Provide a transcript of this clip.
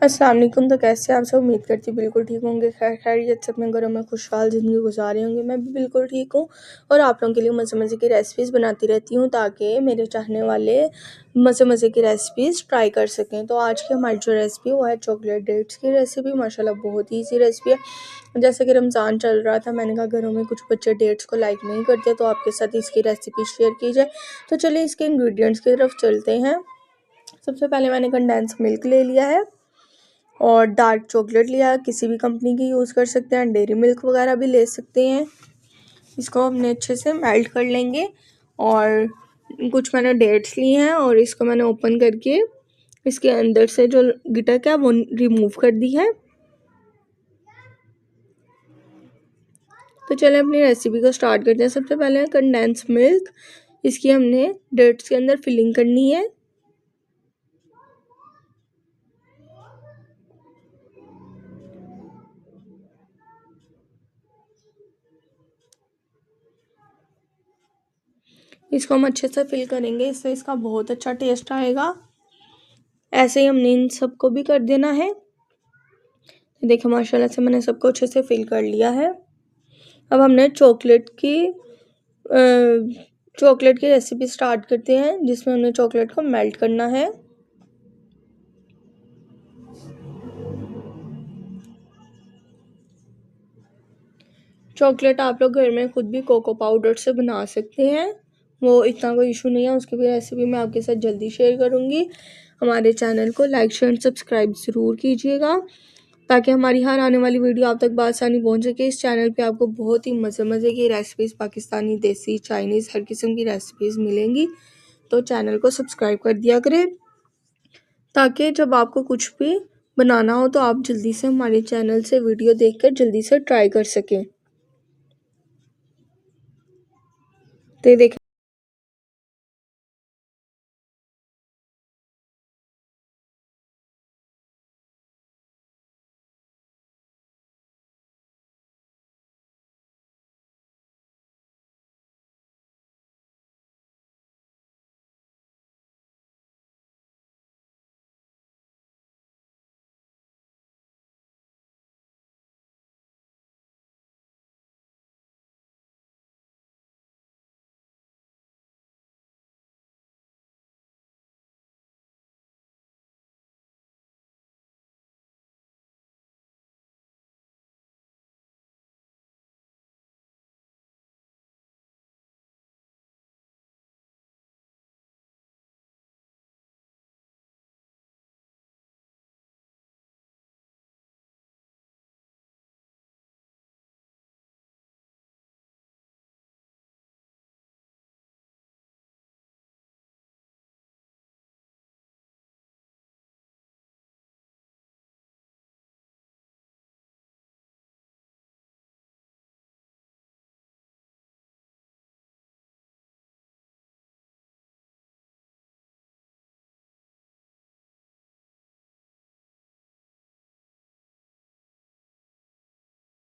अस्सलाम वालेकुम। तो कैसे आप सब? उम्मीद करती बिल्कुल ठीक होंगे, खैर खैरियत से अपने घरों में खुशहाल ज़िंदगी गुजार रहे होंगे। मैं भी बिल्कुल ठीक हूँ और आप लोगों के लिए मज़े मज़े की रेसिपीज़ बनाती रहती हूँ ताकि मेरे चाहने वाले मज़े मज़े की रेसिपीज़ ट्राई कर सकें। तो आज की हमारी जो रेसिपी वो है चॉकलेट डेट्स की रेसिपी। माशाल्लाह बहुत ही ईजी रेसिपी है। जैसे कि रमज़ान चल रहा था, मैंने कहा घरों में कुछ बच्चे डेट्स को लाइक नहीं करते, तो आपके साथ इसकी रेसिपी शेयर की जाए। तो चलिए इसके इंग्रेडिएंट्स की तरफ चलते हैं। सबसे पहले मैंने कंडेंस मिल्क ले लिया है और डार्क चॉकलेट लिया, किसी भी कंपनी की यूज़ कर सकते हैं, डेयरी मिल्क वगैरह भी ले सकते हैं। इसको हमने अच्छे से मेल्ट कर लेंगे और कुछ मैंने डेट्स लिए हैं और इसको मैंने ओपन करके इसके अंदर से जो गिटक है वो रिमूव कर दी है। तो चलें अपनी रेसिपी को स्टार्ट करते हैं। सबसे पहले कंडेंस मिल्क, इसकी हमने डेट्स के अंदर फिलिंग करनी है। इसको हम अच्छे से फिल करेंगे, इससे इसका बहुत अच्छा टेस्ट आएगा। ऐसे ही हमने इन सबको भी कर देना है। देखिए माशाल्लाह से मैंने सबको अच्छे से फिल कर लिया है। अब हमने चॉकलेट की रेसिपी स्टार्ट करते हैं, जिसमें हमने चॉकलेट को मेल्ट करना है। चॉकलेट आप लोग घर में खुद भी कोको पाउडर से बना सकते हैं, वो इतना कोई इशू नहीं है। उसकी भी रेसिपी मैं आपके साथ जल्दी शेयर करूँगी। हमारे चैनल को लाइक शेयर सब्सक्राइब ज़रूर कीजिएगा ताकि हमारी हर आने वाली वीडियो आप तक बआसानी पहुंच सके। इस चैनल पे आपको बहुत ही मज़े मज़े की रेसिपीज़, पाकिस्तानी, देसी, चाइनीज़, हर किस्म की रेसिपीज़ मिलेंगी। तो चैनल को सब्सक्राइब कर दिया करें ताकि जब आपको कुछ भी बनाना हो तो आप जल्दी से हमारे चैनल से वीडियो देखकर जल्दी से ट्राई कर सकें। तो ये देखें